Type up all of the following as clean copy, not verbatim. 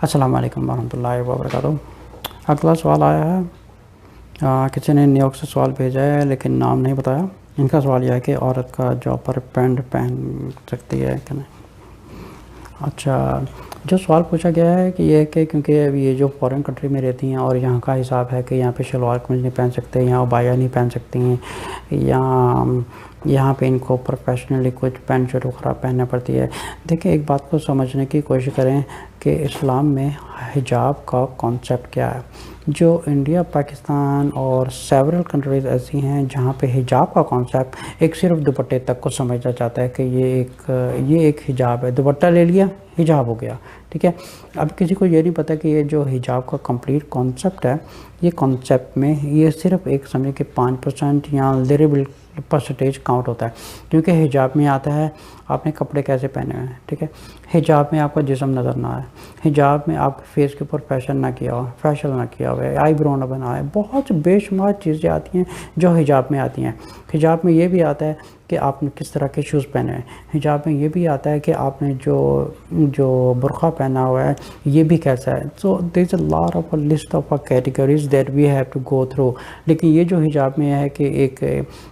السلام علیکم ورحمۃ اللہ وبرکاتہ۔ اگلا سوال آیا ہے، کسی نے نیو یارک سے سوال بھیجا ہے لیکن نام نہیں بتایا۔ ان کا سوال یہ ہے کہ عورت کا جاب پر پینٹ پہن سکتی ہے کہ نہیں۔ اچھا، جو سوال پوچھا گیا ہے کہ یہ کہ کیونکہ اب یہ جو فورن کنٹری میں رہتی ہیں اور یہاں کا حساب ہے کہ یہاں پہ شلوار قمیض نہیں پہن سکتے، یہاں عبایا نہیں پہن سکتی ہیں، یہاں پہ ان کو پروفیشنلی کچھ پینٹ شرٹ وغیرہ پہننا پڑتی ہے۔ دیکھیں، ایک بات کو سمجھنے کی کوشش کریں کہ اسلام میں حجاب کا کانسیپٹ کیا ہے۔ جو انڈیا، پاکستان اور سیورل کنٹریز ایسی ہیں جہاں پہ حجاب کا کانسیپٹ ایک صرف دوپٹے تک کو سمجھا جاتا ہے کہ یہ ایک حجاب ہے، دوپٹہ لے لیا حجاب ہو گیا، ٹھیک ہے۔ اب کسی کو یہ نہیں پتہ کہ یہ جو حجاب کا کمپلیٹ کانسیپٹ ہے، یہ کانسیپٹ میں یہ صرف ایک سمجھے کہ 5% یا لیریبل پرسنٹیج کاؤنٹ ہوتا ہے، کیونکہ حجاب میں آتا ہے آپ نے کپڑے کیسے پہنے ہوئے ہیں، ٹھیک ہے۔ حجاب میں آپ کا جسم نظر نہ آئے، حجاب میں آپ فیس کے اوپر فیشن نہ کیا ہو، فیشل نہ کیا ہوا ہے، آئی برو نہ بنائے، بہت بے شمار چیزیں آتی ہیں جو حجاب میں آتی ہیں۔ حجاب میں یہ بھی آتا ہے کہ آپ نے کس طرح کے شوز پہنے ہیں، حجاب میں یہ بھی آتا ہے کہ آپ نے جو برقع پہنا ہوا ہے یہ بھی کیسا ہے۔ So there is a lot of list of categories that we have to go through. لیکن یہ جو حجاب میں ہے کہ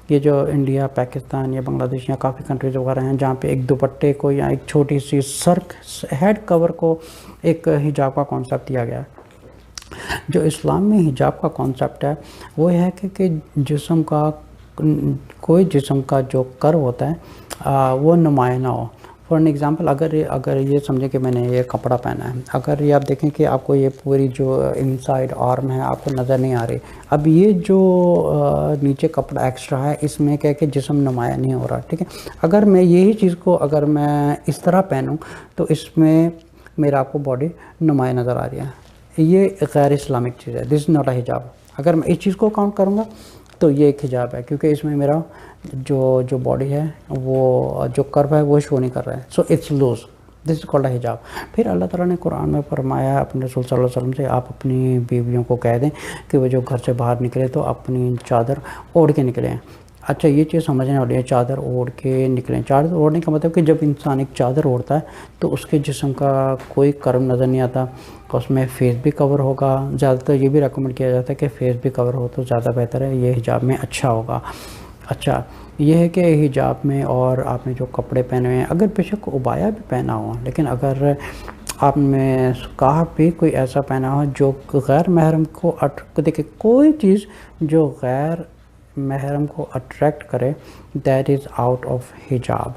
یہ جو انڈیا، پاکستان یا بنگلہ دیش یا کافی کنٹریز وغیرہ ہیں جہاں پہ ایک دوپٹے کو یا ایک چھوٹی سی ہیڈ کور کو ایک حجاب کا کانسیپٹ دیا گیا ہے۔ جو اسلام میں حجاب کا کانسیپٹ ہے وہ یہ ہے کہ کوئی جسم کا جو کر ہوتا ہے وہ نمایاں نہ ہو۔ فار این ایگزامپل، اگر یہ سمجھیں کہ میں نے یہ کپڑا پہنا ہے، اگر یہ آپ دیکھیں کہ آپ کو یہ پوری جو انسائڈ آرم ہے آپ کو نظر نہیں آ رہی، اب یہ جو نیچے کپڑا ایکسٹرا ہے اس میں کہ جسم نمایاں نہیں ہو رہا، ٹھیک ہے۔ اگر میں یہی چیز کو اگر میں اس طرح پہنوں تو اس میں میرا آپ کو باڈی نمایاں نظر آ رہی ہے، یہ غیر اسلامک چیز ہے، دس از ناٹ اے حجاب۔ اگر میں اس چیز کو کاؤنٹ کروں گا تو یہ ایک حجاب ہے، کیونکہ اس میں میرا جو باڈی ہے وہ جو کرو ہے وہ شو نہیں کر رہا ہے، so it's loose, this is called a حجاب۔ پھر اللہ تعالیٰ نے قرآن میں فرمایا اپنے رسول صلی اللہ علیہ وسلم سے، آپ اپنی بیویوں کو کہہ دیں کہ وہ جو گھر سے باہر نکلے تو اپنی چادر اوڑھ کے نکلیں۔ اچھا، یہ چیز سمجھنے والی ہے، چادر اوڑھ کے نکلیں۔ چادر اوڑھنے کا مطلب کہ جب انسان ایک چادر اوڑھتا ہے تو اس کے جسم کا کوئی کرم نظر نہیں آتا، اس میں فیس بھی کور ہوگا۔ زیادہ تر یہ بھی ریکمنڈ کیا جاتا ہے کہ فیس بھی کور ہو تو زیادہ بہتر ہے، یہ حجاب میں اچھا ہوگا۔ اچھا، یہ ہے کہ حجاب میں اور آپ نے جو کپڑے پہنے ہوئے ہیں، اگر بے شک عبایا بھی پہنا ہو، لیکن اگر آپ نے سکارف بھی کوئی ایسا پہنا ہو جو غیر محرم کو دیکھیں، کوئی چیز جو غیر محرم کو اٹریکٹ کرے، دیٹ از آؤٹ آف حجاب۔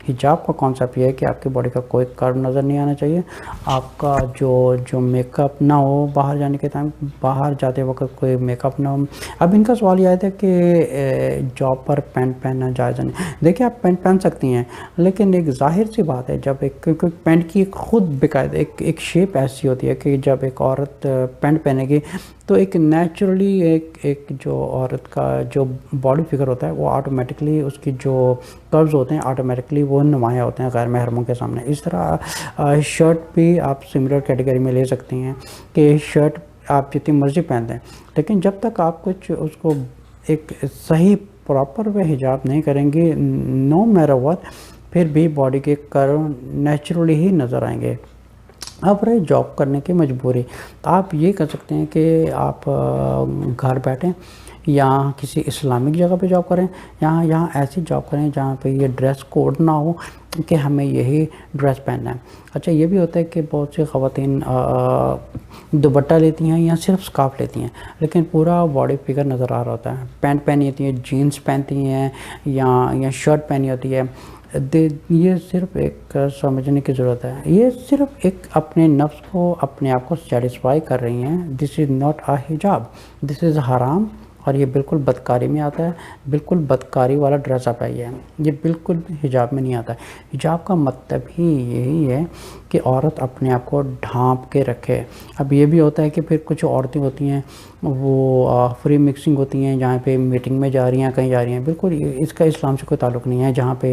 حجاب کا کانسیپٹ یہ ہے کہ آپ کی باڈی کا کوئی کرو نظر نہیں آنا چاہیے، آپ کا جو میک اپ نہ ہو، باہر جانے کے ٹائم باہر جاتے وقت کوئی میک اپ نہ ہو۔ اب ان کا سوال یہ آیا تھا کہ جاب پر پینٹ پہننا جائز نہیں۔ دیکھیں، آپ پینٹ پہن سکتی ہیں، لیکن ایک ظاہر سی بات ہے، جب کیونکہ پینٹ کی خود باقاعدہ ایک شیپ ایسی ہوتی ہے کہ جب ایک عورت پینٹ پہنے گی تو ایک نیچرلی ایک جو عورت کا جو باڈی فگر ہوتا ہے وہ آٹومیٹکلی اس کی جو کروز ہوتے ہیں آٹومیٹکلی وہ نمایاں ہوتے ہیں غیر محرموں کے سامنے۔ اس طرح شرٹ بھی آپ سملر کیٹیگری میں لے سکتی ہیں کہ شرٹ آپ جتنی مرضی پہن دیں، لیکن جب تک آپ کچھ اس کو ایک صحیح پراپر وے حجاب نہیں کریں گی، نو میٹر واٹ، پھر بھی باڈی کے کرو نیچرلی ہی نظر آئیں گے۔ اب رہے جاب کرنے کی مجبوری، تو آپ یہ کر سکتے ہیں کہ آپ گھر بیٹھیں یا کسی اسلامک جگہ پہ جاب کریں، یہاں ایسی جاب کریں جہاں پہ یہ ڈریس کوڈ نہ ہو کہ ہمیں یہی ڈریس پہننا ہے۔ اچھا، یہ بھی ہوتا ہے کہ بہت سی خواتین دوپٹہ لیتی ہیں یا صرف سکارف لیتی ہیں، لیکن پورا باڈی فگر نظر آ رہا ہوتا ہے، پینٹ پہنی ہوتی ہے، جینس پہنتی ہیں یا شرٹ پہنی ہوتی ہے۔ یہ صرف ایک سمجھنے کی ضرورت ہے، یہ صرف ایک اپنے نفس کو اپنے آپ کو سیٹسفائی کر رہی ہیں، دس از ناٹ اے حجاب، دس از حرام، اور یہ بالکل بدکاری میں آتا ہے، بالکل بدکاری والا ڈریس اپ ہے، یہ بالکل بھی حجاب میں نہیں آتا ہے۔ حجاب کا مطلب ہی یہی ہے کہ عورت اپنے آپ کو ڈھانپ کے رکھے۔ اب یہ بھی ہوتا ہے کہ پھر کچھ عورتیں ہوتی ہیں وہ فری مکسنگ ہوتی ہیں، جہاں پہ میٹنگ میں جا رہی ہیں، کہیں جا رہی ہیں، بالکل اس کا اسلام سے کوئی تعلق نہیں ہے۔ جہاں پہ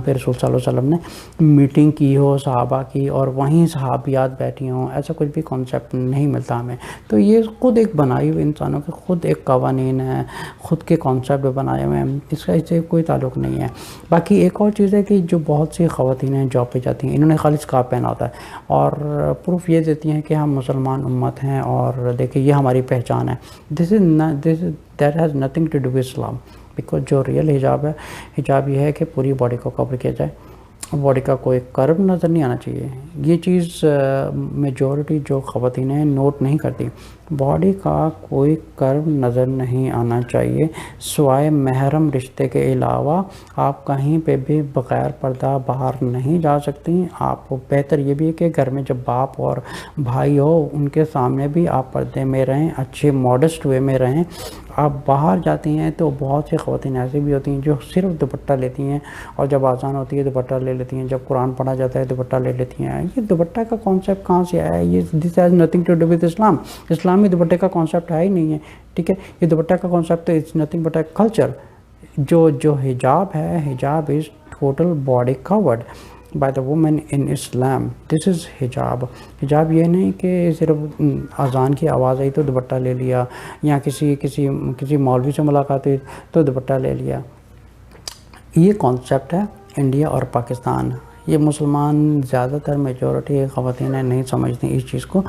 رسول صلی اللہ علیہ وسلم نے میٹنگ کی ہو صحابہ کی اور وہیں صحابیات بیٹھی ہوں، ایسا کچھ بھی کانسیپٹ نہیں ملتا ہمیں۔ تو یہ خود ایک بنائی ہوئی انسانوں کے خود ایک قوانین ہیں، خود کے کانسیپٹ بنائے ہوئے ہیں، اس سے کوئی تعلق نہیں ہے۔ باقی ایک اور چیز ہے کہ جو بہت سی خواتین ہیں جاب پہ جاتی ہیں، انہوں نے خالی اسکارف پہنا ہوتا ہے، اور پروف یہ دیتی ہیں کہ ہم مسلمان امت ہیں اور دیکھیں یہ ہماری پہچان ہے. That has nothing to do with Islam, because جو ریئل حجاب ہے، حجاب یہ ہے کہ پوری باڈی کو کور کیا جائے، باڈی کا کوئی کرو نظر نہیں آنا چاہیے. یہ چیز میجورٹی جو خواتین ہیں نوٹ نہیں کرتی. باڈی کا کوئی کرو نظر نہیں آنا چاہیے سوائے محرم رشتے کے علاوہ. آپ کہیں پہ بھی بغیر پردہ باہر نہیں جا سکتی. آپ بہتر یہ بھی ہے کہ گھر میں جب باپ اور بھائی ہو ان کے سامنے بھی آپ پردے میں رہیں، اچھے ماڈسٹ وے میں رہیں. آپ باہر جاتی ہیں تو بہت سی خواتین ایسی بھی ہوتی ہیں جو صرف دوپٹہ لیتی ہیں، اور جب آزان ہوتی ہے دوپٹہ لے لیتی ہیں، جب قرآن پڑھا جاتا ہے دوپٹہ لے لیتی ہیں. یہ دوپٹہ کا کانسیپٹ کہاں سے آیا ہے؟ یہ this has nothing to do with Islam. Islam میں دوپٹے کا کانسیپٹ ہے ہی نہیں ہے. ٹھیک ہے، یہ دوپٹہ کا کانسیپٹ تو it's nothing but a culture. جو حجاب ہے، hijab is total body covered by the woman in Islam. This is hijab. حجاب یہ نہیں کہ صرف اذان کی آواز آئی تو دوپٹہ لے لیا، یا کسی مولوی سے ملاقات ہوئی تو دوپٹہ لے لیا. یہ کانسیپٹ ہے انڈیا اور پاکستان. یہ مسلمان زیادہ تر میجورٹی خواتین نہیں سمجھتی اس چیز کو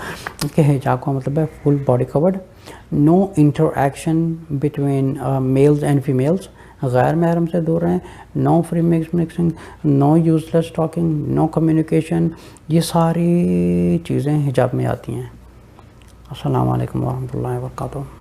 کہ حجاب کا مطلب ہے full body covered. No interaction between males and females. غیر محرم سے دور رہیں. No free mixing, no useless talking, no communication. یہ ساری چیزیں حجاب میں آتی ہیں. السلام علیکم ورحمۃ اللہ وبرکاتہ.